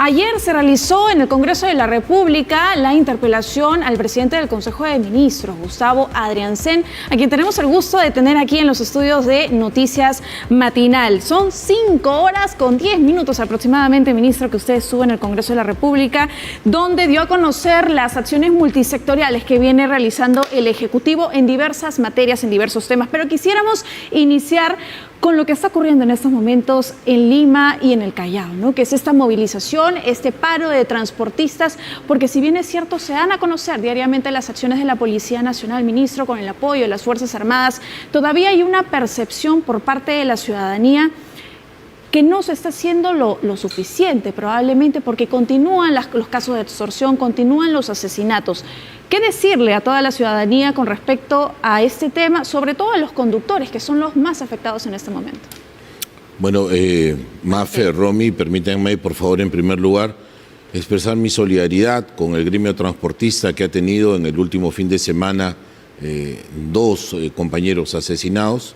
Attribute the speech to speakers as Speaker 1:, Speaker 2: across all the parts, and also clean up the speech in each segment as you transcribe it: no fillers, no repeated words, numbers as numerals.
Speaker 1: Ayer se realizó en el Congreso de la República la interpelación al presidente del Consejo de Ministros, Gustavo Adriancén, a quien tenemos el gusto de tener aquí en los estudios de Noticias Matinal. Son 5 horas con 10 minutos aproximadamente, ministro, que usted estuvo en el Congreso de la República, donde dio a conocer las acciones multisectoriales que viene realizando el Ejecutivo en diversas materias, en diversos temas. Pero quisiéramos iniciar con lo que está ocurriendo en estos momentos en Lima y en el Callao, ¿no? Que es esta movilización, este paro de transportistas, porque si bien es cierto, se dan a conocer diariamente las acciones de la Policía Nacional, ministro, con el apoyo de las Fuerzas Armadas, todavía hay una percepción por parte de la ciudadanía que no se está haciendo lo suficiente, probablemente porque continúan los casos de extorsión, continúan los asesinatos. ¿Qué decirle a toda la ciudadanía con respecto a este tema, sobre todo a los conductores, que son los más afectados en este momento?
Speaker 2: Bueno, Mafe, Romy, permítanme, por favor, en primer lugar, expresar mi solidaridad con el gremio transportista que ha tenido en el último fin de semana 2 compañeros asesinados.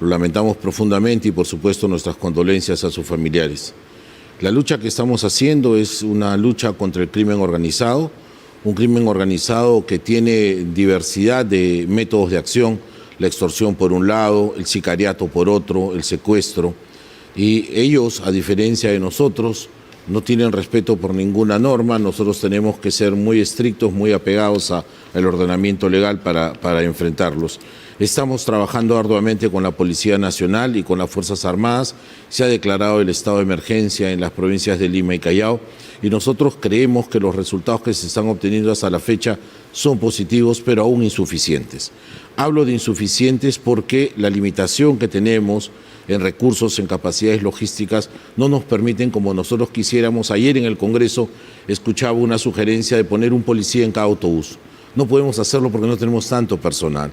Speaker 2: Lo lamentamos profundamente y, por supuesto, nuestras condolencias a sus familiares. La lucha que estamos haciendo es una lucha contra el crimen organizado, un crimen organizado que tiene diversidad de métodos de acción, la extorsión por un lado, el sicariato por otro, el secuestro, y ellos, a diferencia de nosotros, no tienen respeto por ninguna norma. Nosotros tenemos que ser muy estrictos, muy apegados al ordenamiento legal para enfrentarlos. Estamos trabajando arduamente con la Policía Nacional y con las Fuerzas Armadas. Se ha declarado el estado de emergencia en las provincias de Lima y Callao y nosotros creemos que los resultados que se están obteniendo hasta la fecha son positivos, pero aún insuficientes. Hablo de insuficientes porque la limitación que tenemos en recursos, en capacidades logísticas, no nos permiten como nosotros quisiéramos. Ayer en el Congreso escuchaba una sugerencia de poner un policía en cada autobús. No podemos hacerlo porque no tenemos tanto personal.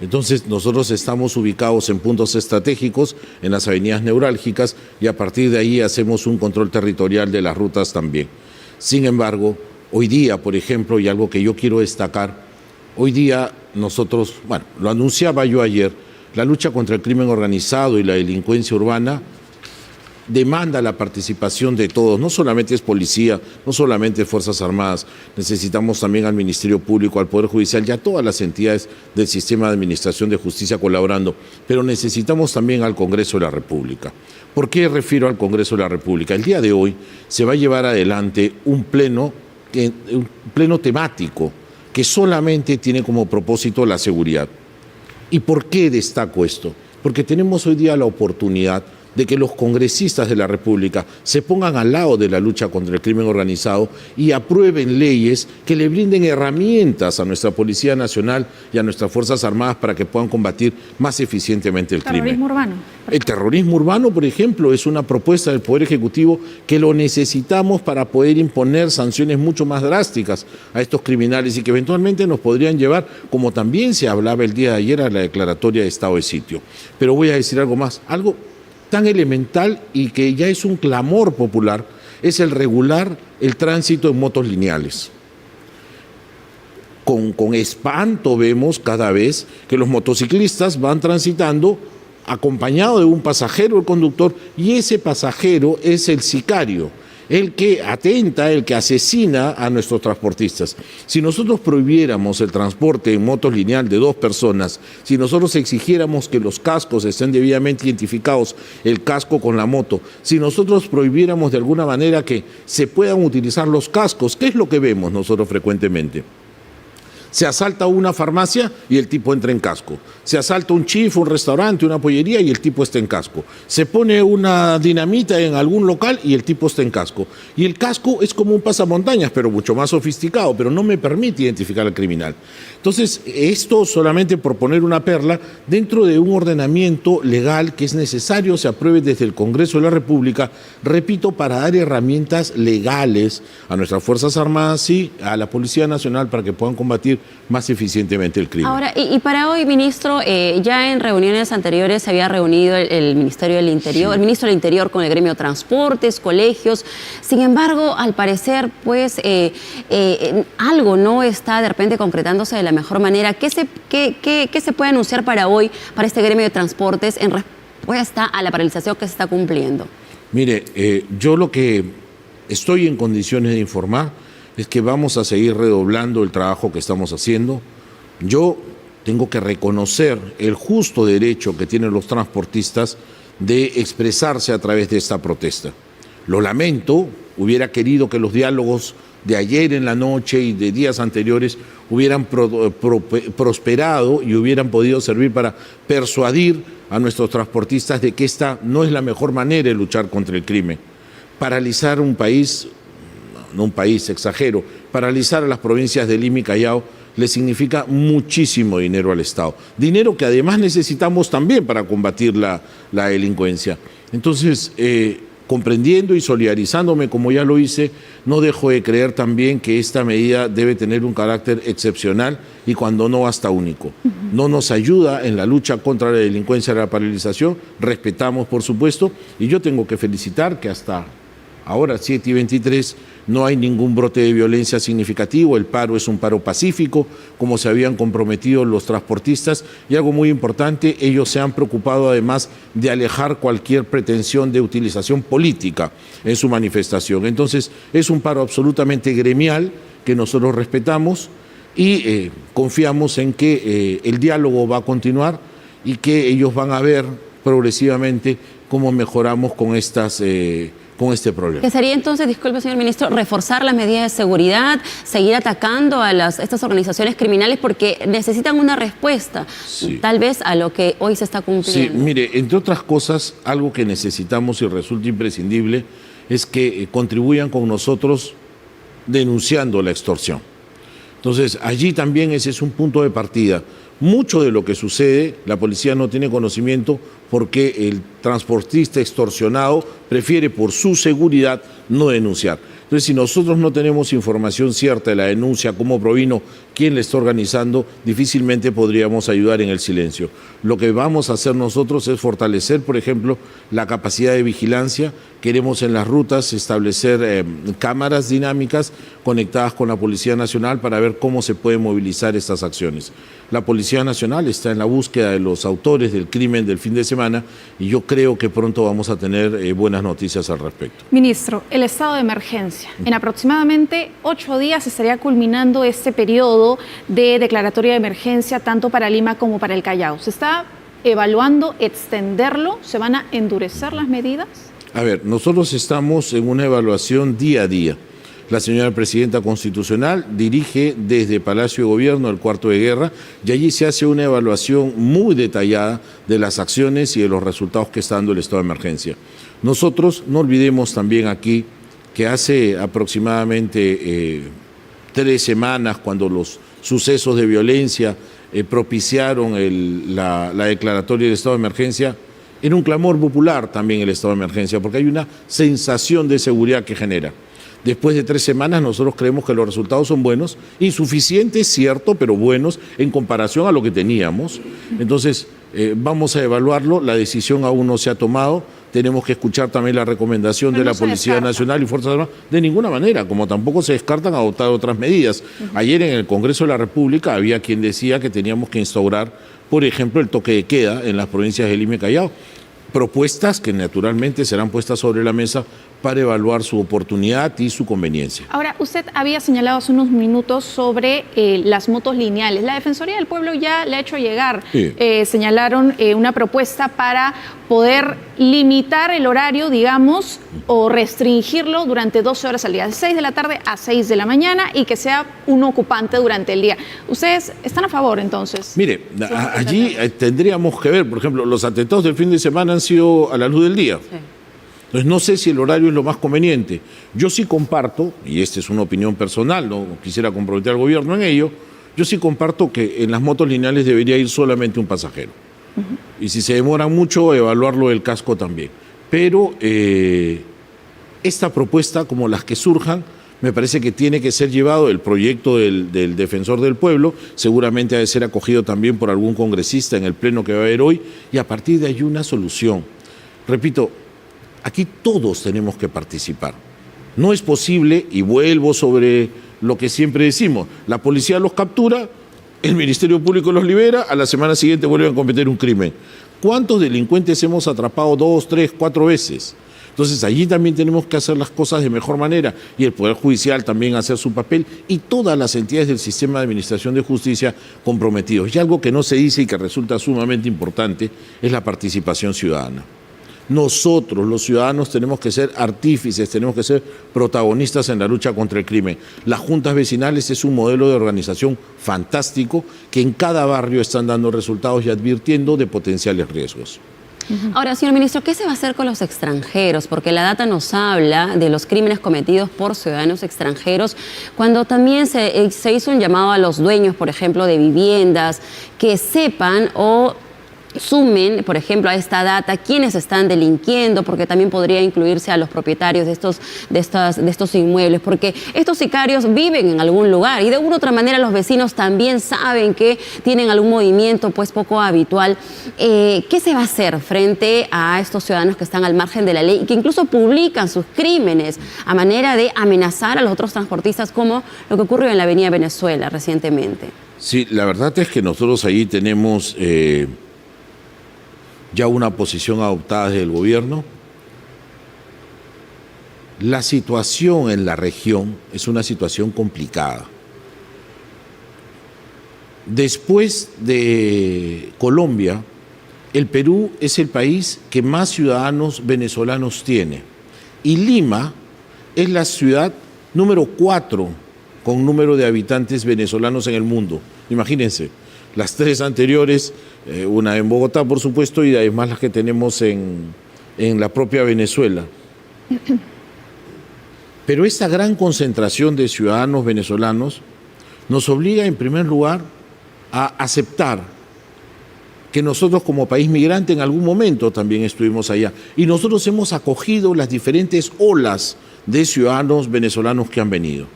Speaker 2: Entonces nosotros estamos ubicados en puntos estratégicos, en las avenidas neurálgicas, y a partir de ahí hacemos un control territorial de las rutas también. Sin embargo, hoy día, por ejemplo, y algo que yo quiero destacar, hoy día nosotros, bueno, lo anunciaba yo ayer, la lucha contra el crimen organizado y la delincuencia urbana demanda la participación de todos, no solamente es policía, no solamente Fuerzas Armadas, necesitamos también al Ministerio Público, al Poder Judicial y a todas las entidades del sistema de administración de justicia colaborando, pero necesitamos también al Congreso de la República. ¿Por qué refiero al Congreso de la República? El día de hoy se va a llevar adelante un pleno temático que solamente tiene como propósito la seguridad. ¿Y por qué destaco esto? Porque tenemos hoy día la oportunidad de que los congresistas de la República se pongan al lado de la lucha contra el crimen organizado y aprueben leyes que le brinden herramientas a nuestra Policía Nacional y a nuestras Fuerzas Armadas para que puedan combatir más eficientemente el crimen.
Speaker 1: Terrorismo urbano.
Speaker 2: El terrorismo urbano, por ejemplo, es una propuesta del Poder Ejecutivo que lo necesitamos para poder imponer sanciones mucho más drásticas a estos criminales y que eventualmente nos podrían llevar, como también se hablaba el día de ayer, a la declaratoria de estado de sitio. Pero voy a decir algo más, algo tan elemental y que ya es un clamor popular, es el regular el tránsito en motos lineales. Con espanto vemos cada vez que los motociclistas van transitando acompañado de un pasajero, el conductor, y ese pasajero es el sicario, el que atenta, el que asesina a nuestros transportistas. Si nosotros prohibiéramos el transporte en motos lineal de 2 personas, si nosotros exigiéramos que los cascos estén debidamente identificados, el casco con la moto, si nosotros prohibiéramos de alguna manera que se puedan utilizar los cascos, ¿qué es lo que vemos nosotros frecuentemente? Se asalta una farmacia y el tipo entra en casco. Se asalta un chifa, un restaurante, una pollería y el tipo está en casco. Se pone una dinamita en algún local y el tipo está en casco. Y el casco es como un pasamontañas, pero mucho más sofisticado, pero no me permite identificar al criminal. Entonces, esto solamente por poner una perla dentro de un ordenamiento legal que es necesario se apruebe desde el Congreso de la República, repito, para dar herramientas legales a nuestras Fuerzas Armadas y a la Policía Nacional para que puedan combatir más eficientemente el crimen.
Speaker 3: Ahora, y para hoy, ministro, ya en reuniones anteriores se había reunido el Ministerio del Interior, sí, el ministro del Interior con el gremio de transportes, colegios. Sin embargo, al parecer, pues, algo no está de repente concretándose de la mejor manera. ¿Qué se puede anunciar para hoy, para este gremio de transportes, en respuesta a la paralización que se está cumpliendo?
Speaker 2: Mire, yo lo que estoy en condiciones de informar es que vamos a seguir redoblando el trabajo que estamos haciendo. Yo tengo que reconocer el justo derecho que tienen los transportistas de expresarse a través de esta protesta. Lo lamento, hubiera querido que los diálogos de ayer en la noche y de días anteriores hubieran prosperado y hubieran podido servir para persuadir a nuestros transportistas de que esta no es la mejor manera de luchar contra el crimen. Paralizar un país, no un país, exagero, paralizar a las provincias de Lima y Callao le significa muchísimo dinero al Estado. Dinero que además necesitamos también para combatir la delincuencia. Entonces, comprendiendo y solidarizándome como ya lo hice, no dejo de creer también que esta medida debe tener un carácter excepcional y cuando no hasta único. No nos ayuda en la lucha contra la delincuencia y la paralización, respetamos por supuesto, y yo tengo que felicitar que hasta ahora, 7:23, no hay ningún brote de violencia significativo, el paro es un paro pacífico, como se habían comprometido los transportistas, y algo muy importante, ellos se han preocupado además de alejar cualquier pretensión de utilización política en su manifestación. Entonces, es un paro absolutamente gremial que nosotros respetamos y confiamos en que el diálogo va a continuar y que ellos van a ver progresivamente cómo mejoramos con con este problema.
Speaker 3: ¿Qué sería entonces, disculpe señor ministro, reforzar las medidas de seguridad, seguir atacando a estas organizaciones criminales porque necesitan una respuesta,
Speaker 2: sí,
Speaker 3: tal vez a lo que hoy se está cumpliendo?
Speaker 2: Sí, mire, entre otras cosas, algo que necesitamos y resulta imprescindible es que contribuyan con nosotros denunciando la extorsión. Entonces, allí también ese es un punto de partida. Mucho de lo que sucede, la policía no tiene conocimiento porque el transportista extorsionado prefiere por su seguridad no denunciar. Entonces, si nosotros no tenemos información cierta de la denuncia, cómo provino, quién la está organizando, difícilmente podríamos ayudar en el silencio. Lo que vamos a hacer nosotros es fortalecer, por ejemplo, la capacidad de vigilancia. Queremos en las rutas establecer cámaras dinámicas conectadas con la Policía Nacional para ver cómo se pueden movilizar estas acciones. La Policía Nacional está en la búsqueda de los autores del crimen del fin de semana y yo creo que pronto vamos a tener buenas noticias al respecto.
Speaker 1: Ministro, el estado de emergencia. En aproximadamente 8 días estaría culminando este periodo de declaratoria de emergencia tanto para Lima como para el Callao. ¿Se está evaluando extenderlo? ¿Se van a endurecer las medidas?
Speaker 2: A ver, nosotros estamos en una evaluación día a día. La señora Presidenta Constitucional dirige desde Palacio de Gobierno el cuarto de guerra y allí se hace una evaluación muy detallada de las acciones y de los resultados que está dando el estado de emergencia. Nosotros no olvidemos también aquí que hace aproximadamente 3 semanas, cuando los sucesos de violencia propiciaron la declaratoria del estado de emergencia, era un clamor popular también el estado de emergencia, porque hay una sensación de seguridad que genera. Después de 3 semanas nosotros creemos que los resultados son buenos, insuficientes, cierto, pero buenos en comparación a lo que teníamos. Entonces, vamos a evaluarlo, la decisión aún no se ha tomado, tenemos que escuchar también la recomendación de la Policía Nacional y Fuerzas Armadas, de ninguna manera, como tampoco se descartan adoptar otras medidas. Ayer en el Congreso de la República había quien decía que teníamos que instaurar, por ejemplo, el toque de queda en las provincias de Lima y Callao. Propuestas que naturalmente serán puestas sobre la mesa para evaluar su oportunidad y su conveniencia.
Speaker 1: Ahora, usted había señalado hace unos minutos sobre las motos lineales. La Defensoría del Pueblo ya le ha hecho llegar,
Speaker 2: sí,
Speaker 1: señalaron una propuesta para poder limitar el horario, digamos, o restringirlo durante 12 horas al día, de 6 de la tarde a 6 de la mañana y que sea un ocupante durante el día. ¿Ustedes están a favor entonces?
Speaker 2: Mire, allí tendríamos que ver, por ejemplo, los atentados del fin de semana han sido a la luz del día. Sí. Entonces, no sé si el horario es lo más conveniente. Yo sí comparto, y esta es una opinión personal, no quisiera comprometer al gobierno en ello, yo sí comparto que en las motos lineales debería ir solamente un pasajero. Y si se demora mucho, evaluarlo del casco también. Pero esta propuesta, como las que surjan, me parece que tiene que ser llevado el proyecto del Defensor del Pueblo, seguramente ha de ser acogido también por algún congresista en el pleno que va a haber hoy, y a partir de ahí una solución. Repito, aquí todos tenemos que participar. No es posible, y vuelvo sobre lo que siempre decimos, la policía los captura, el Ministerio Público los libera, a la semana siguiente vuelven a cometer un crimen. ¿Cuántos delincuentes hemos atrapado 2, 3, 4 veces? Entonces allí también tenemos que hacer las cosas de mejor manera y el Poder Judicial también hacer su papel y todas las entidades del sistema de administración de justicia comprometidos. Y algo que no se dice y que resulta sumamente importante es la participación ciudadana. Nosotros, los ciudadanos, tenemos que ser artífices, tenemos que ser protagonistas en la lucha contra el crimen. Las juntas vecinales es un modelo de organización fantástico que en cada barrio están dando resultados y advirtiendo de potenciales riesgos.
Speaker 3: Ahora, señor ministro, ¿qué se va a hacer con los extranjeros? Porque la data nos habla de los crímenes cometidos por ciudadanos extranjeros, cuando también se hizo un llamado a los dueños, por ejemplo, de viviendas, que sepan o sumen, por ejemplo, a esta data quiénes están delinquiendo, porque también podría incluirse a los propietarios de estos inmuebles, porque estos sicarios viven en algún lugar y de una u otra manera los vecinos también saben que tienen algún movimiento pues poco habitual. ¿Qué se va a hacer frente a estos ciudadanos que están al margen de la ley y que incluso publican sus crímenes a manera de amenazar a los otros transportistas, como lo que ocurrió en la Avenida Venezuela recientemente?
Speaker 2: Sí, la verdad es que nosotros ahí tenemos ya una posición adoptada desde el gobierno. La situación en la región es una situación complicada. Después de Colombia, el Perú es el país que más ciudadanos venezolanos tiene. Y Lima es la ciudad número 4 con número de habitantes venezolanos en el mundo. Imagínense, las 3 anteriores, una en Bogotá, por supuesto, y además las que tenemos en la propia Venezuela. Pero esta gran concentración de ciudadanos venezolanos nos obliga, en primer lugar, a aceptar que nosotros como país migrante en algún momento también estuvimos allá. Y nosotros hemos acogido las diferentes olas de ciudadanos venezolanos que han venido.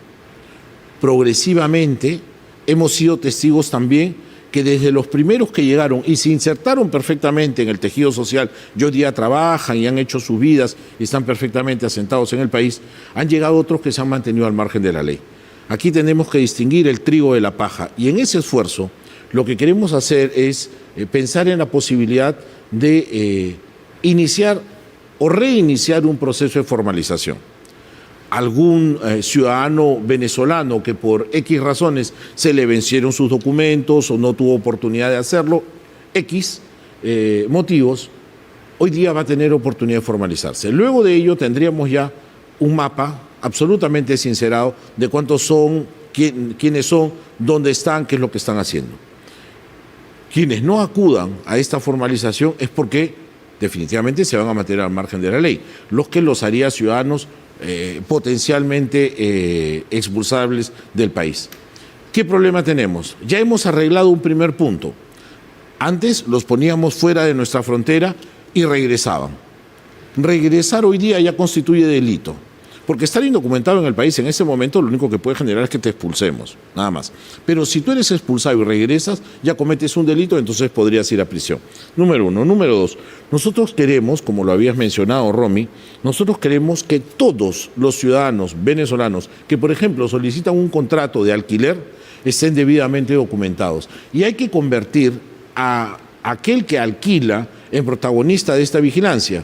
Speaker 2: Progresivamente hemos sido testigos también que desde los primeros que llegaron y se insertaron perfectamente en el tejido social, y hoy día trabajan y han hecho sus vidas y están perfectamente asentados en el país, han llegado otros que se han mantenido al margen de la ley. Aquí tenemos que distinguir el trigo de la paja y en ese esfuerzo lo que queremos hacer es pensar en la posibilidad de iniciar o reiniciar un proceso de formalización. Algún ciudadano venezolano que por X razones se le vencieron sus documentos o no tuvo oportunidad de hacerlo, X motivos, hoy día va a tener oportunidad de formalizarse. Luego de ello tendríamos ya un mapa absolutamente sincerado de cuántos son, quiénes son, dónde están, qué es lo que están haciendo. Quienes no acudan a esta formalización es porque definitivamente se van a mantener al margen de la ley, los que los haría ciudadanos potencialmente expulsables del país. ¿Qué problema tenemos? Ya hemos arreglado un primer punto. Antes los poníamos fuera de nuestra frontera y regresaban. Regresar hoy día ya constituye delito, porque estar indocumentado en el país en ese momento lo único que puede generar es que te expulsemos, nada más. Pero si tú eres expulsado y regresas, ya cometes un delito, entonces podrías ir a prisión. Número 1. Número 2, nosotros queremos, como lo habías mencionado, Romy, nosotros queremos que todos los ciudadanos venezolanos que, por ejemplo, solicitan un contrato de alquiler, estén debidamente documentados. Y hay que convertir a aquel que alquila en protagonista de esta vigilancia.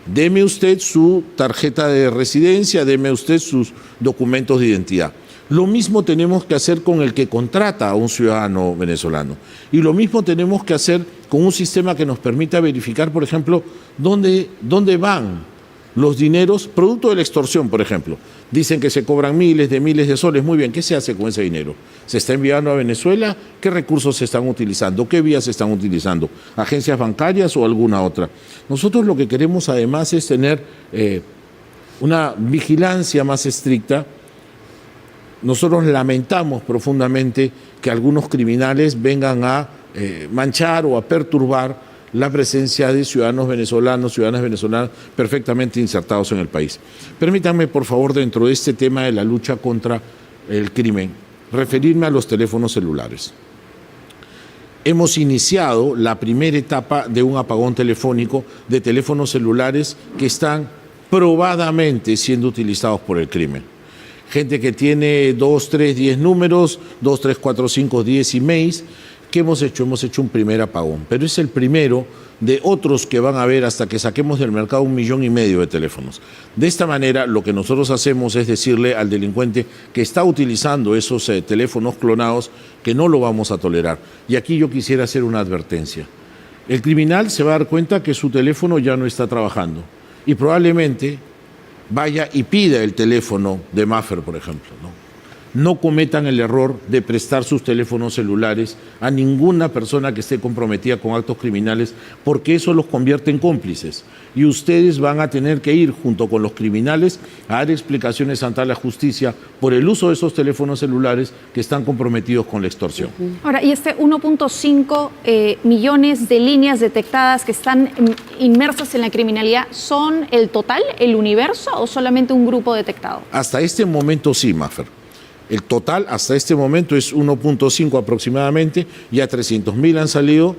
Speaker 2: Deme usted su tarjeta de residencia, deme usted sus documentos de identidad. Lo mismo tenemos que hacer con el que contrata a un ciudadano venezolano. Y lo mismo tenemos que hacer con un sistema que nos permita verificar, por ejemplo, dónde van los dineros, producto de la extorsión, por ejemplo. Dicen que se cobran miles de soles. Muy bien, ¿qué se hace con ese dinero? ¿Se está enviando a Venezuela? ¿Qué recursos se están utilizando? ¿Qué vías se están utilizando? ¿Agencias bancarias o alguna otra? Nosotros lo que queremos además es tener una vigilancia más estricta. Nosotros lamentamos profundamente que algunos criminales vengan a manchar o a perturbar la presencia de ciudadanos venezolanos, ciudadanas venezolanas perfectamente insertados en el país. Permítanme, por favor, dentro de este tema de la lucha contra el crimen, referirme a los teléfonos celulares. Hemos iniciado la primera etapa de un apagón telefónico de teléfonos celulares que están probadamente siendo utilizados por el crimen. Gente que tiene 2, 3, 10 números, 2, 3, 4, 5, 10 emails, ¿Qué hemos hecho? Hemos hecho un primer apagón, pero es el primero de otros que van a haber hasta que saquemos del mercado 1,5 millones de teléfonos. De esta manera, lo que nosotros hacemos es decirle al delincuente que está utilizando esos teléfonos clonados que no lo vamos a tolerar. Y aquí yo quisiera hacer una advertencia. El criminal se va a dar cuenta que su teléfono ya no está trabajando y probablemente vaya y pida el teléfono de Maffer, por ejemplo, No cometan el error de prestar sus teléfonos celulares a ninguna persona que esté comprometida con actos criminales, porque eso los convierte en cómplices. Y ustedes van a tener que ir junto con los criminales a dar explicaciones ante la justicia por el uso de esos teléfonos celulares que están comprometidos con la extorsión.
Speaker 1: Ahora, y este 1.5 millones de líneas detectadas que están inmersas en la criminalidad, ¿son el total, el universo o solamente un grupo detectado?
Speaker 2: Hasta este momento sí, Maffer. El total hasta este momento es 1.5 aproximadamente, ya 300.000 han salido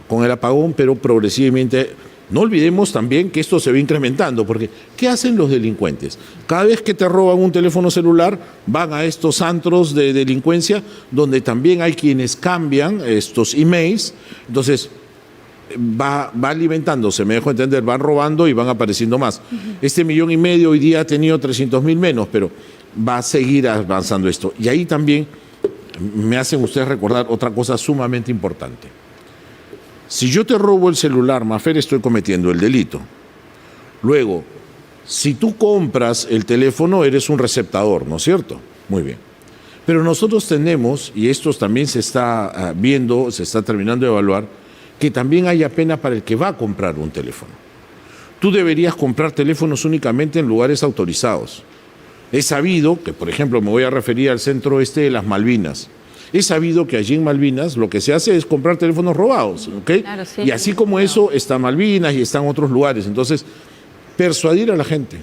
Speaker 2: con el apagón, pero progresivamente. No olvidemos también que esto se va incrementando, porque ¿qué hacen los delincuentes? Cada vez que te roban un teléfono celular, van a estos antros de delincuencia, donde también hay quienes cambian estos emails, entonces va alimentándose, me dejo entender, van robando y van apareciendo más. Este 1,5 millones hoy día ha tenido 300.000 menos, pero va a seguir avanzando esto. Y ahí también me hacen ustedes recordar otra cosa sumamente importante. Si yo te robo el celular, Maffer, estoy cometiendo el delito. Luego, si tú compras el teléfono, eres un receptador, ¿no es cierto? Muy bien. Pero nosotros tenemos, y esto también se está viendo, se está terminando de evaluar, que también haya pena para el que va a comprar un teléfono. Tú deberías comprar teléfonos únicamente en lugares autorizados. He sabido que, por ejemplo, me voy a referir al centro oeste de las Malvinas. He sabido que allí en Malvinas lo que se hace es comprar teléfonos robados, ¿ok?
Speaker 3: Claro, sí.
Speaker 2: Y así como eso, está Malvinas y están otros lugares. Entonces, persuadir a la gente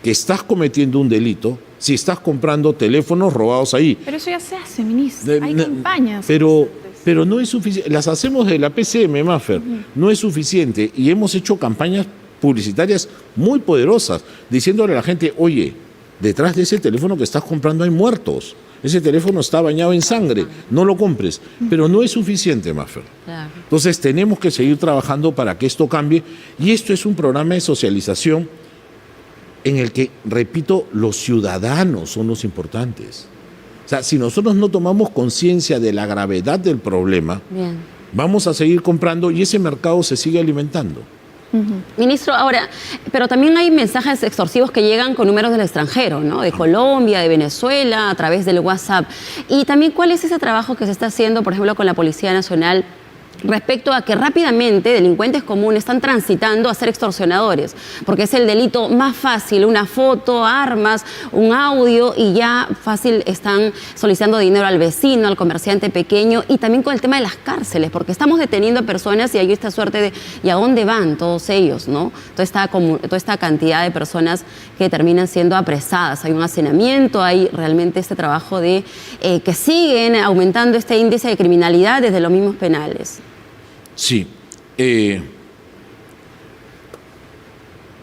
Speaker 2: que estás cometiendo un delito si estás comprando teléfonos robados ahí.
Speaker 1: Pero eso ya se hace, ministro. Hay campañas.
Speaker 2: Pero no es suficiente. Las hacemos de la PCM, Maffer. No es suficiente. Y hemos hecho campañas publicitarias muy poderosas, diciéndole a la gente, oye, detrás de ese teléfono que estás comprando hay muertos. Ese teléfono está bañado en sangre, no lo compres. Pero no es suficiente, Maffer. Claro. Entonces tenemos que seguir trabajando para que esto cambie. Y esto es un programa de socialización en el que, repito, los ciudadanos son los importantes. O sea, si nosotros no tomamos conciencia de la gravedad del problema, vamos a seguir comprando y ese mercado se sigue alimentando.
Speaker 3: Ministro, ahora, pero también hay mensajes extorsivos que llegan con números del extranjero, ¿no? De Colombia, de Venezuela, a través del WhatsApp. Y también, ¿cuál es ese trabajo que se está haciendo, por ejemplo, con la Policía Nacional respecto a que rápidamente delincuentes comunes están transitando a ser extorsionadores? Porque es el delito más fácil, una foto, armas, un audio, y ya fácil están solicitando dinero al vecino, al comerciante pequeño, y también con el tema de las cárceles, porque estamos deteniendo a personas y hay esta suerte de ¿y a dónde van todos ellos, no? Toda esta cantidad de personas que terminan siendo apresadas. Hay un hacinamiento, hay realmente este trabajo de que siguen aumentando este índice de criminalidad desde los mismos penales.
Speaker 2: Sí.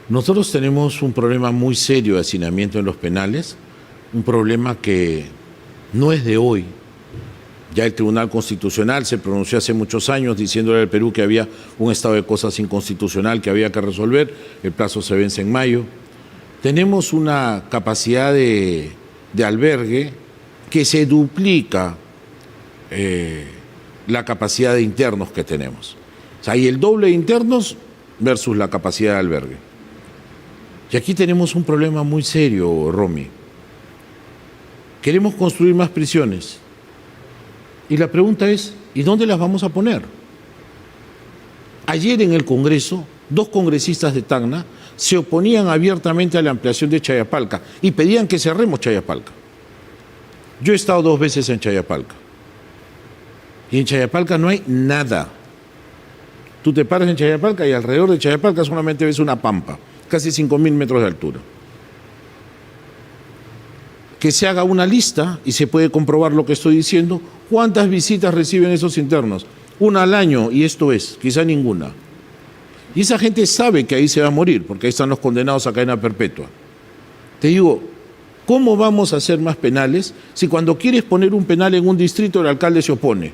Speaker 2: Nosotros tenemos un problema muy serio de hacinamiento en los penales, un problema que no es de hoy. Ya el Tribunal Constitucional se pronunció hace muchos años diciéndole al Perú que había un estado de cosas inconstitucional que había que resolver, el plazo se vence en mayo. Tenemos una capacidad de albergue que se duplica la capacidad de internos que tenemos. O sea, hay el doble de internos versus la capacidad de albergue. Y aquí tenemos un problema muy serio, Romy. Queremos construir más prisiones. Y la pregunta es, ¿y dónde las vamos a poner? Ayer en el Congreso, 2 congresistas de Tacna se oponían abiertamente a la ampliación de Chayapalca y pedían que cerremos Chayapalca. Yo he estado 2 veces en Chayapalca. Y en Chayapalca no hay nada. Tú te paras en Chayapalca y alrededor de Chayapalca solamente ves una pampa, casi 5.000 metros de altura. Que se haga una lista y se puede comprobar lo que estoy diciendo. ¿Cuántas visitas reciben esos internos? 1 al año, y esto es, quizá ninguna. Y esa gente sabe que ahí se va a morir, porque ahí están los condenados a cadena perpetua. Te digo, ¿cómo vamos a hacer más penales si cuando quieres poner un penal en un distrito el alcalde se opone?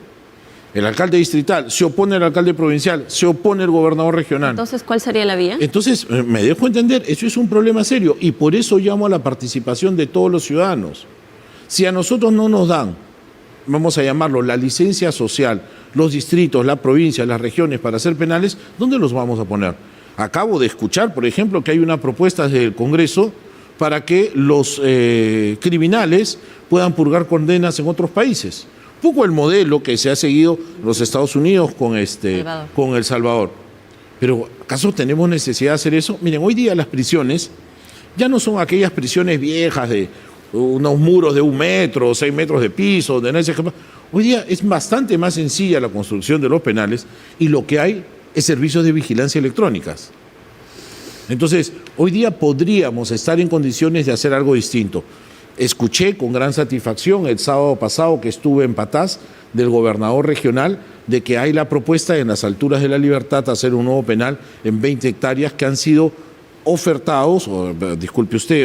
Speaker 2: el alcalde distrital, se opone el alcalde provincial, se opone el gobernador regional.
Speaker 3: Entonces, ¿cuál sería la vía?
Speaker 2: Entonces, me dejo entender, eso es un problema serio y por eso llamo a la participación de todos los ciudadanos. Si a nosotros no nos dan, vamos a llamarlo, la licencia social, los distritos, la provincia, las regiones para hacer penales, ¿dónde los vamos a poner? Acabo de escuchar, por ejemplo, que hay una propuesta del Congreso para que los criminales puedan purgar condenas en otros países. Un poco el modelo que se ha seguido en los Estados Unidos con El Salvador. Pero, ¿acaso tenemos necesidad de hacer eso? Miren, hoy día las prisiones ya no son aquellas prisiones viejas de unos muros de 1 metro, 6 metros de piso, donde nadie se escapa. Hoy día es bastante más sencilla la construcción de los penales y lo que hay es servicios de vigilancia electrónicas. Entonces, hoy día podríamos estar en condiciones de hacer algo distinto. Escuché con gran satisfacción el sábado pasado que estuve en Patás del gobernador regional de que hay la propuesta en las alturas de La Libertad hacer un nuevo penal en 20 hectáreas que han sido ofertados,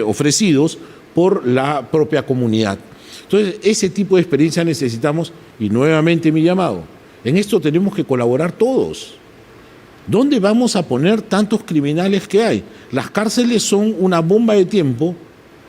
Speaker 2: ofrecidos por la propia comunidad. Entonces, ese tipo de experiencia necesitamos y nuevamente mi llamado. En esto tenemos que colaborar todos. ¿Dónde vamos a poner tantos criminales que hay? Las cárceles son una bomba de tiempo.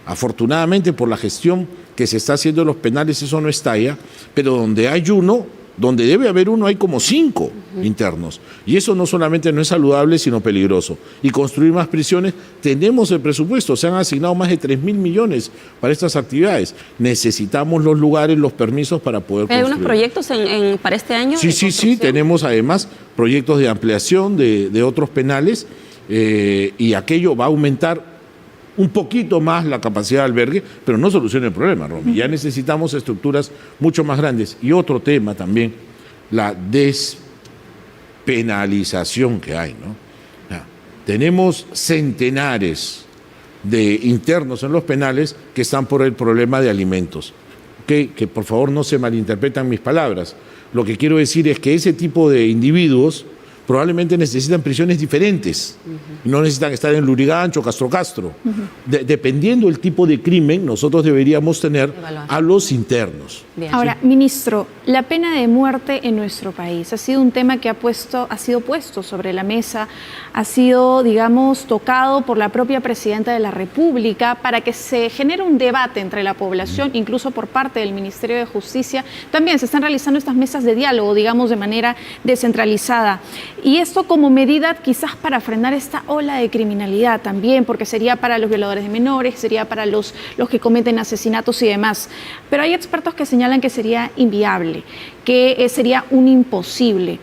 Speaker 2: Afortunadamente, por la gestión que se está haciendo de los penales, eso no estalla, pero donde hay uno, donde debe haber uno, hay como 5 internos. Y eso no solamente no es saludable, sino peligroso. Y construir más prisiones, tenemos el presupuesto, se han asignado más de 3.000 millones para estas actividades. Necesitamos los lugares, los permisos para poder construir.
Speaker 3: ¿Hay algunos proyectos para este año?
Speaker 2: Sí, tenemos además proyectos de ampliación de otros penales y aquello va a aumentar un poquito más la capacidad de albergue, pero no soluciona el problema, Romy. Ya necesitamos estructuras mucho más grandes. Y otro tema también, la despenalización que hay, ¿no? Tenemos centenares de internos en los penales que están por el problema de alimentos. Que por favor no se malinterpretan mis palabras. Lo que quiero decir es que ese tipo de individuos probablemente necesitan prisiones diferentes. No necesitan estar en Lurigancho, Castro. Dependiendo del tipo de crimen, nosotros deberíamos tener a los internos.
Speaker 1: Bien. Ahora, ministro, la pena de muerte en nuestro país ha sido un tema que ha sido puesto sobre la mesa, ha sido, digamos, tocado por la propia presidenta de la República para que se genere un debate entre la población, incluso por parte del Ministerio de Justicia. También se están realizando estas mesas de diálogo, digamos, de manera descentralizada. Y esto como medida quizás para frenar esta ola de criminalidad también, porque sería para los violadores de menores, sería para los que cometen asesinatos y demás. Pero hay expertos que señalan que sería inviable, que sería un imposible.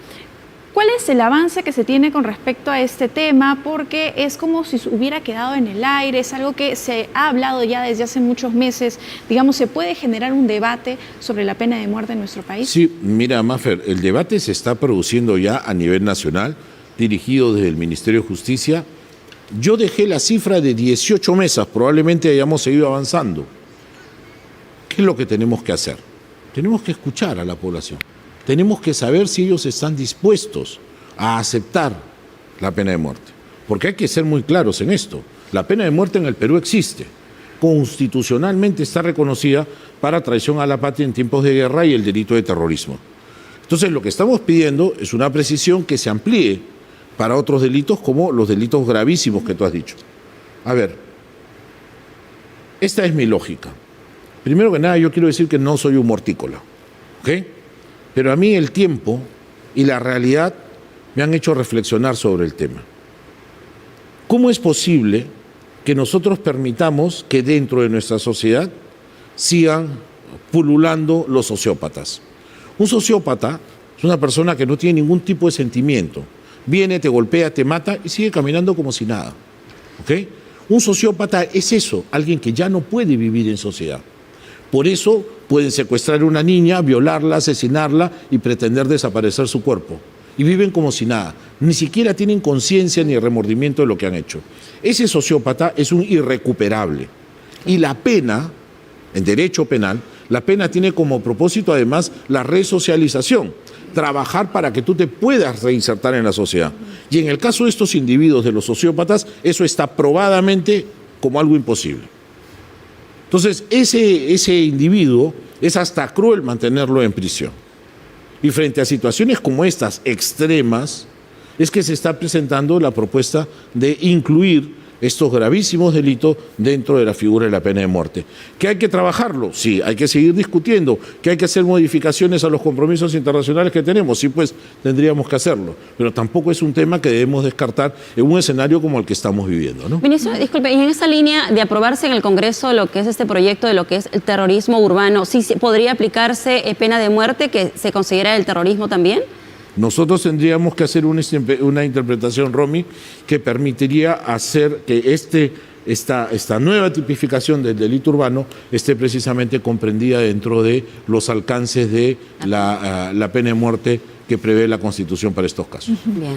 Speaker 1: ¿Cuál es el avance que se tiene con respecto a este tema? Porque es como si hubiera quedado en el aire, es algo que se ha hablado ya desde hace muchos meses. Digamos, ¿se puede generar un debate sobre la pena de muerte en nuestro país?
Speaker 2: Sí, mira, Mafer, el debate se está produciendo ya a nivel nacional, dirigido desde el Ministerio de Justicia. Yo dejé la cifra de 18 mesas, probablemente hayamos seguido avanzando. ¿Qué es lo que tenemos que hacer? Tenemos que escuchar a la población. Tenemos que saber si ellos están dispuestos a aceptar la pena de muerte. Porque hay que ser muy claros en esto. La pena de muerte en el Perú existe. Constitucionalmente está reconocida para traición a la patria en tiempos de guerra y el delito de terrorismo. Entonces, lo que estamos pidiendo es una precisión que se amplíe para otros delitos como los delitos gravísimos que tú has dicho. A ver, esta es mi lógica. Primero que nada, yo quiero decir que no soy un mortícola, ¿ok? Pero a mí el tiempo y la realidad me han hecho reflexionar sobre el tema. ¿Cómo es posible que nosotros permitamos que dentro de nuestra sociedad sigan pululando los sociópatas? Un sociópata es una persona que no tiene ningún tipo de sentimiento. Viene, te golpea, te mata y sigue caminando como si nada, ¿ok? Un sociópata es eso, alguien que ya no puede vivir en sociedad. Por eso pueden secuestrar a una niña, violarla, asesinarla y pretender desaparecer su cuerpo. Y viven como si nada. Ni siquiera tienen conciencia ni remordimiento de lo que han hecho. Ese sociópata es un irrecuperable. Y la pena, en derecho penal, la pena tiene como propósito además la resocialización. Trabajar para que tú te puedas reinsertar en la sociedad. Y en el caso de estos individuos, de los sociópatas, eso está probadamente como algo imposible. Entonces, ese individuo es hasta cruel mantenerlo en prisión. Y frente a situaciones como estas, extremas, es que se está presentando la propuesta de incluir estos gravísimos delitos dentro de la figura de la pena de muerte. ¿Que hay que trabajarlo? Sí, hay que seguir discutiendo. ¿Que hay que hacer modificaciones a los compromisos internacionales que tenemos? Sí, pues tendríamos que hacerlo. Pero tampoco es un tema que debemos descartar en un escenario como el que estamos viviendo, ¿no?
Speaker 3: Ministro, disculpe, y en esa línea de aprobarse en el Congreso lo que es este proyecto de lo que es el terrorismo urbano, ¿sí podría aplicarse pena de muerte que se considera el terrorismo también?
Speaker 2: Nosotros tendríamos que hacer una interpretación, Romy, que permitiría hacer que esta nueva tipificación del delito urbano esté precisamente comprendida dentro de los alcances de la pena de muerte que prevé la Constitución para estos casos.
Speaker 3: Bien.